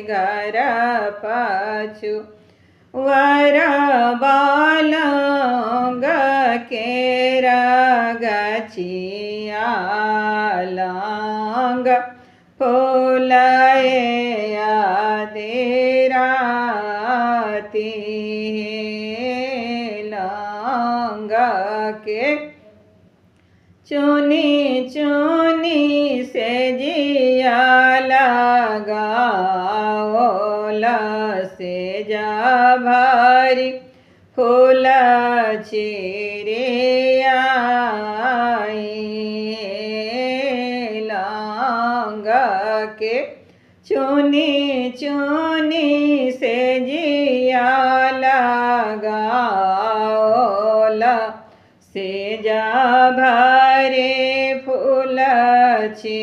घर पाछू वर बालंग केरा गचिया लांग फूलया देराती लांग के चुनी चुनी से जिया लगाओला से जा भारी फूल चिरे लांग के चुनी चुनी से जिया लगाओला से जा भारे फूल छी